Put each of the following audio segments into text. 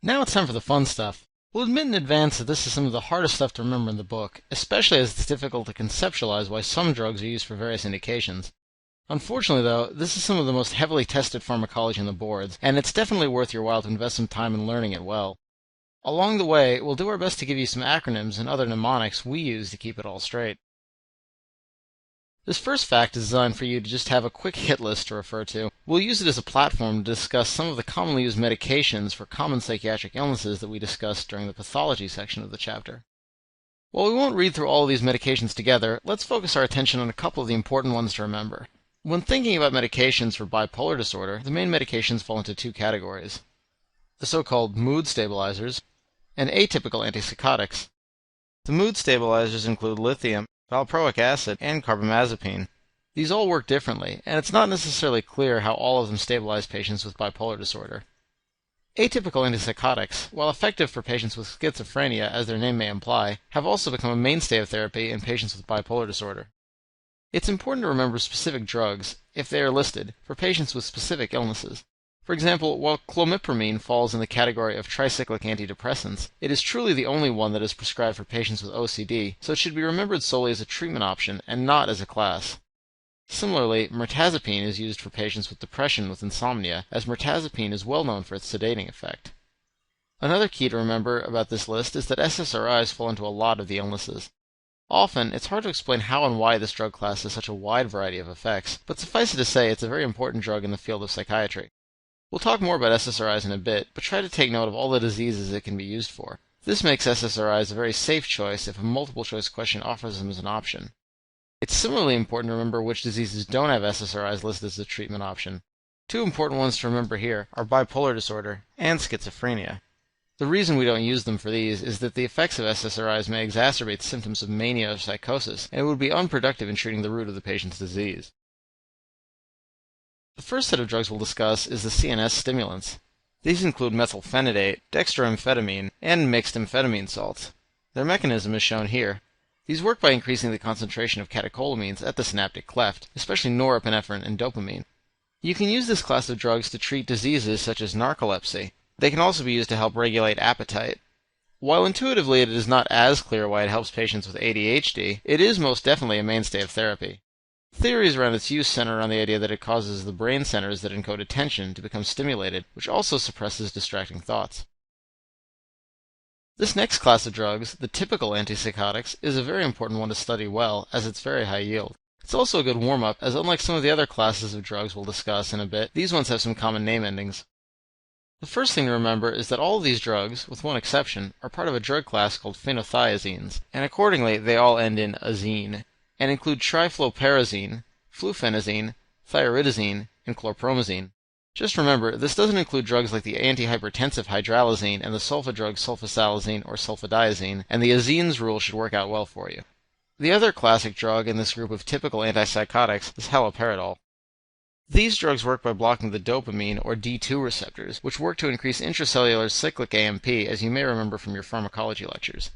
Now it's time for the fun stuff. We'll admit in advance that this is some of the hardest stuff to remember in the book, especially as it's difficult to conceptualize why some drugs are used for various indications. Unfortunately, though, this is some of the most heavily tested pharmacology on the boards, and it's definitely worth your while to invest some time in learning it well. Along the way, we'll do our best to give you some acronyms and other mnemonics we use to keep it all straight. This first fact is designed for you to just have a quick hit list to refer to. We'll use it as a platform to discuss some of the commonly used medications for common psychiatric illnesses that we discussed during the pathology section of the chapter. While we won't read through all of these medications together, let's focus our attention on a couple of the important ones to remember. When thinking about medications for bipolar disorder, the main medications fall into two categories: the so-called mood stabilizers and atypical antipsychotics. The mood stabilizers include lithium, valproic acid, and carbamazepine. These all work differently, and it's not necessarily clear how all of them stabilize patients with bipolar disorder. Atypical antipsychotics, while effective for patients with schizophrenia, as their name may imply, have also become a mainstay of therapy in patients with bipolar disorder. It's important to remember specific drugs, if they are listed, for patients with specific illnesses. For example, while clomipramine falls in the category of tricyclic antidepressants, it is truly the only one that is prescribed for patients with OCD, so it should be remembered solely as a treatment option and not as a class. Similarly, mirtazapine is used for patients with depression with insomnia, as mirtazapine is well known for its sedating effect. Another key to remember about this list is that SSRIs fall into a lot of the illnesses. Often, it's hard to explain how and why this drug class has such a wide variety of effects, but suffice it to say it's a very important drug in the field of psychiatry. We'll talk more about SSRIs in a bit, but try to take note of all the diseases it can be used for. This makes SSRIs a very safe choice if a multiple-choice question offers them as an option. It's similarly important to remember which diseases don't have SSRIs listed as a treatment option. Two important ones to remember here are bipolar disorder and schizophrenia. The reason we don't use them for these is that the effects of SSRIs may exacerbate symptoms of mania or psychosis, and it would be unproductive in treating the root of the patient's disease. The first set of drugs we'll discuss is the CNS stimulants. These include methylphenidate, dextroamphetamine, and mixed amphetamine salts. Their mechanism is shown here. These work by increasing the concentration of catecholamines at the synaptic cleft, especially norepinephrine and dopamine. You can use this class of drugs to treat diseases such as narcolepsy. They can also be used to help regulate appetite. While intuitively it is not as clear why it helps patients with ADHD, it is most definitely a mainstay of therapy. Theories around its use center around the idea that it causes the brain centers that encode attention to become stimulated, which also suppresses distracting thoughts. This next class of drugs, the typical antipsychotics, is a very important one to study well, as it's very high yield. It's also a good warm-up, as unlike some of the other classes of drugs we'll discuss in a bit, these ones have some common name endings. The first thing to remember is that all of these drugs, with one exception, are part of a drug class called phenothiazines, and accordingly they all end in azine, and include trifluoperazine, fluphenazine, thioridazine, and chlorpromazine. Just remember, this doesn't include drugs like the antihypertensive hydralazine and the sulfa drug sulfasalazine or sulfadiazine, and the azines rule should work out well for you. The other classic drug in this group of typical antipsychotics is haloperidol. These drugs work by blocking the dopamine or D2 receptors, which work to increase intracellular cyclic AMP, as you may remember from your pharmacology lectures.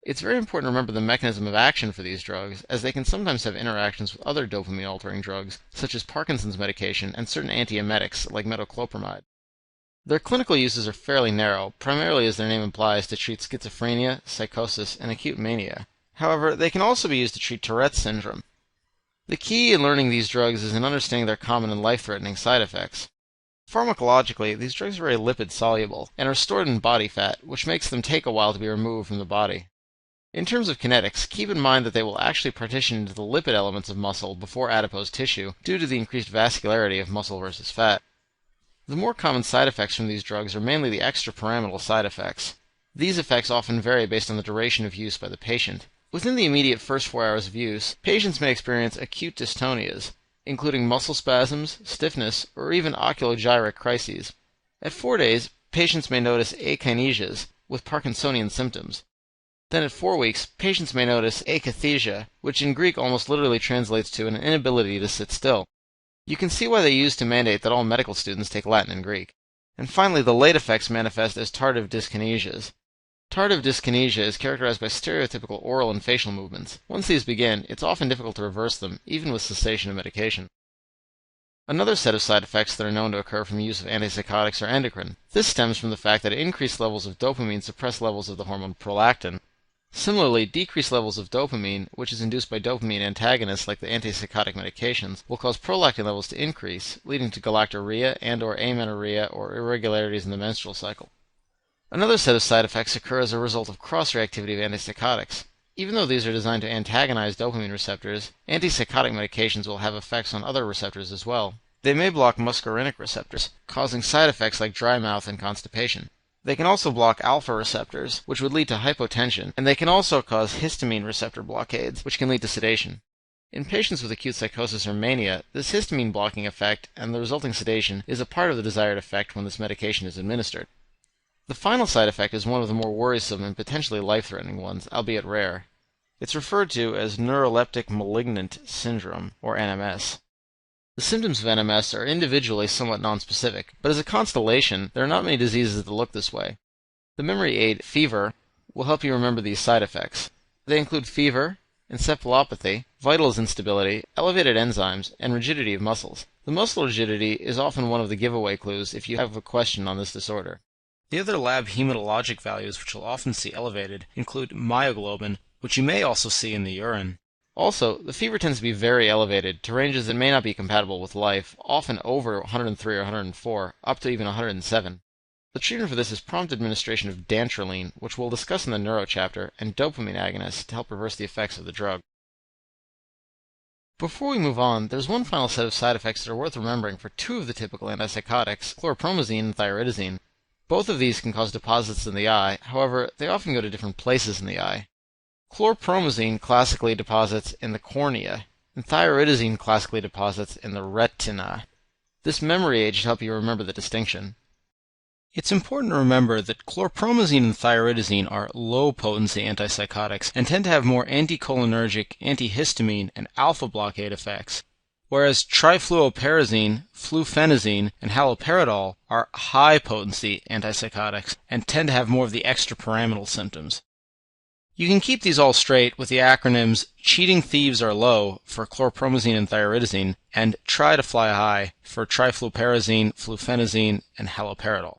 It's very important to remember the mechanism of action for these drugs, as they can sometimes have interactions with other dopamine-altering drugs, such as Parkinson's medication and certain antiemetics like metoclopramide. Their clinical uses are fairly narrow, primarily as their name implies to treat schizophrenia, psychosis, and acute mania. However, they can also be used to treat Tourette's syndrome. The key in learning these drugs is in understanding their common and life-threatening side effects. Pharmacologically, these drugs are very lipid-soluble and are stored in body fat, which makes them take a while to be removed from the body. In terms of kinetics, keep in mind that they will actually partition into the lipid elements of muscle before adipose tissue due to the increased vascularity of muscle versus fat. The more common side effects from these drugs are mainly the extrapyramidal side effects. These effects often vary based on the duration of use by the patient. Within the immediate first 4 hours of use, patients may experience acute dystonias, including muscle spasms, stiffness, or even oculogyric crises. At 4 days, patients may notice achynesias with Parkinsonian symptoms. Then at 4 weeks, patients may notice akathisia, which in Greek almost literally translates to an inability to sit still. You can see why they used to mandate that all medical students take Latin and Greek. And finally, the late effects manifest as tardive dyskinesias. Tardive dyskinesia is characterized by stereotypical oral and facial movements. Once these begin, it's often difficult to reverse them, even with cessation of medication. Another set of side effects that are known to occur from use of antipsychotics are endocrine. This stems from the fact that increased levels of dopamine suppress levels of the hormone prolactin. Similarly, decreased levels of dopamine, which is induced by dopamine antagonists like the antipsychotic medications, will cause prolactin levels to increase, leading to galactorrhea and/or amenorrhea or irregularities in the menstrual cycle. Another set of side effects occur as a result of cross-reactivity of antipsychotics. Even though these are designed to antagonize dopamine receptors, antipsychotic medications will have effects on other receptors as well. They may block muscarinic receptors, causing side effects like dry mouth and constipation. They can also block alpha receptors, which would lead to hypotension, and they can also cause histamine receptor blockades, which can lead to sedation. In patients with acute psychosis or mania, this histamine blocking effect and the resulting sedation is a part of the desired effect when this medication is administered. The final side effect is one of the more worrisome and potentially life-threatening ones, albeit rare. It's referred to as neuroleptic malignant syndrome, or NMS. The symptoms of NMS are individually somewhat nonspecific, but as a constellation, there are not many diseases that look this way. The memory aid fever will help you remember these side effects. They include fever, encephalopathy, vitals instability, elevated enzymes, and rigidity of muscles. The muscle rigidity is often one of the giveaway clues if you have a question on this disorder. The other lab hematologic values which you'll often see elevated include myoglobin, which you may also see in the urine. Also, the fever tends to be very elevated to ranges that may not be compatible with life, often over 103 or 104, up to even 107. The treatment for this is prompt administration of dantrolene, which we'll discuss in the neuro chapter, and dopamine agonists to help reverse the effects of the drug. Before we move on, there's one final set of side effects that are worth remembering for two of the typical antipsychotics, chlorpromazine and thyroidazine. Both of these can cause deposits in the eye, however, they often go to different places in the eye. Chlorpromazine classically deposits in the cornea, and thyroidazine classically deposits in the retina. This memory aid should help you remember the distinction. It's important to remember that chlorpromazine and thyroidazine are low-potency antipsychotics and tend to have more anticholinergic, antihistamine, and alpha blockade effects, whereas trifluoperazine, fluphenazine, and haloperidol are high-potency antipsychotics and tend to have more of the extrapyramidal symptoms. You can keep these all straight with the acronyms cheating thieves are low for chlorpromazine and thyroidazine, and try to fly high for trifluoperazine, fluphenazine, and haloperidol.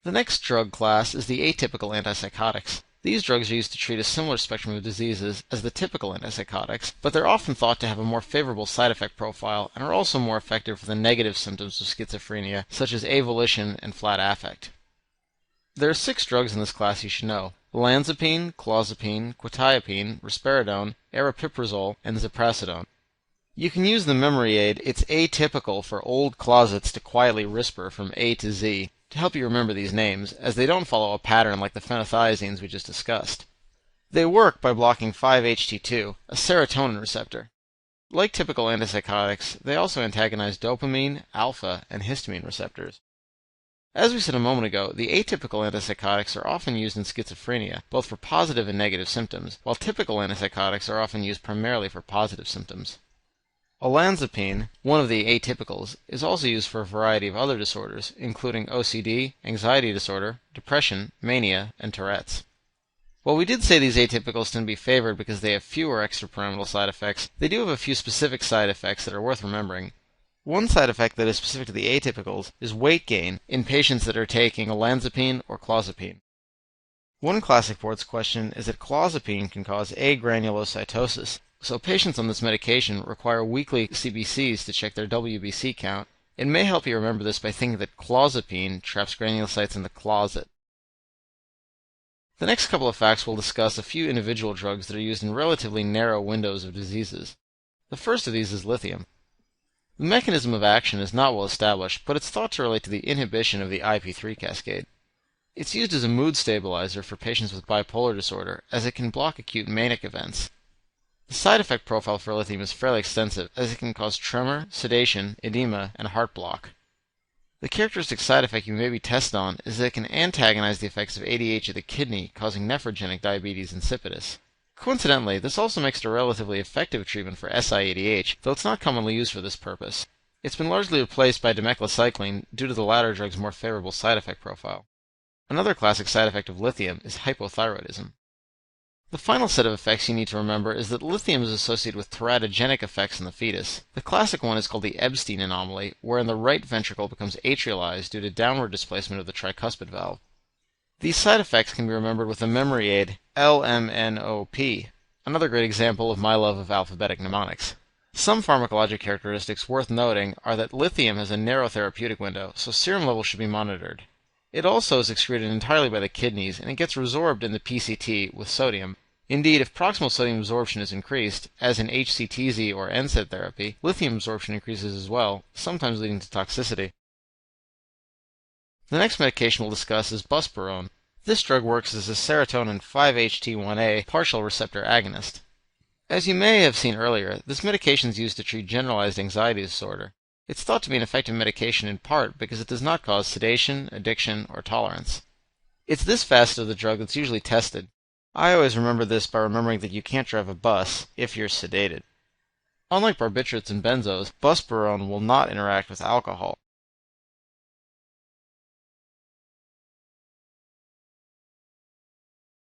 The next drug class is the atypical antipsychotics. These drugs are used to treat a similar spectrum of diseases as the typical antipsychotics, but they're often thought to have a more favorable side effect profile and are also more effective for the negative symptoms of schizophrenia, such as avolition and flat affect. There are 6 drugs in this class you should know: olanzapine, clozapine, quetiapine, risperidone, aripiprazole, and ziprasidone. You can use the memory aid "It's Atypical for Old Closets to Quietly Risper from A to Z" to help you remember these names, as they don't follow a pattern like the phenothiazines we just discussed. They work by blocking 5-HT2, a serotonin receptor. Like typical antipsychotics, they also antagonize dopamine, alpha, and histamine receptors. As we said a moment ago, the atypical antipsychotics are often used in schizophrenia, both for positive and negative symptoms, while typical antipsychotics are often used primarily for positive symptoms. Olanzapine, one of the atypicals, is also used for a variety of other disorders, including OCD, anxiety disorder, depression, mania, and Tourette's. While we did say these atypicals tend to be favored because they have fewer extrapyramidal side effects, they do have a few specific side effects that are worth remembering. One side effect that is specific to the atypicals is weight gain in patients that are taking olanzapine or clozapine. One classic board's question is that clozapine can cause agranulocytosis, so patients on this medication require weekly CBCs to check their WBC count. It may help you remember this by thinking that clozapine traps granulocytes in the closet. The next couple of facts will discuss a few individual drugs that are used in relatively narrow windows of diseases. The first of these is lithium. The mechanism of action is not well established, but it's thought to relate to the inhibition of the IP3 cascade. It's used as a mood stabilizer for patients with bipolar disorder, as it can block acute manic events. The side effect profile for lithium is fairly extensive, as it can cause tremor, sedation, edema, and heart block. The characteristic side effect you may be tested on is that it can antagonize the effects of ADH of the kidney, causing nephrogenic diabetes insipidus. Coincidentally, this also makes it a relatively effective treatment for SIADH, though it's not commonly used for this purpose. It's been largely replaced by dimeclocycline due to the latter drug's more favorable side effect profile. Another classic side effect of lithium is hypothyroidism. The final set of effects you need to remember is that lithium is associated with teratogenic effects in the fetus. The classic one is called the Epstein anomaly, wherein the right ventricle becomes atrialized due to downward displacement of the tricuspid valve. These side effects can be remembered with the memory aid LMNOP, another great example of my love of alphabetic mnemonics. Some pharmacologic characteristics worth noting are that lithium has a narrow therapeutic window, so serum levels should be monitored. It also is excreted entirely by the kidneys, and it gets resorbed in the PCT with sodium. Indeed, if proximal sodium absorption is increased, as in HCTZ or NSAID therapy, lithium absorption increases as well, sometimes leading to toxicity. The next medication we'll discuss is buspirone. This drug works as a serotonin 5-HT1A partial receptor agonist. As you may have seen earlier, this medication is used to treat generalized anxiety disorder. It's thought to be an effective medication in part because it does not cause sedation, addiction, or tolerance. It's this facet of the drug that's usually tested. I always remember this by remembering that you can't drive a bus if you're sedated. Unlike barbiturates and benzos, buspirone will not interact with alcohol.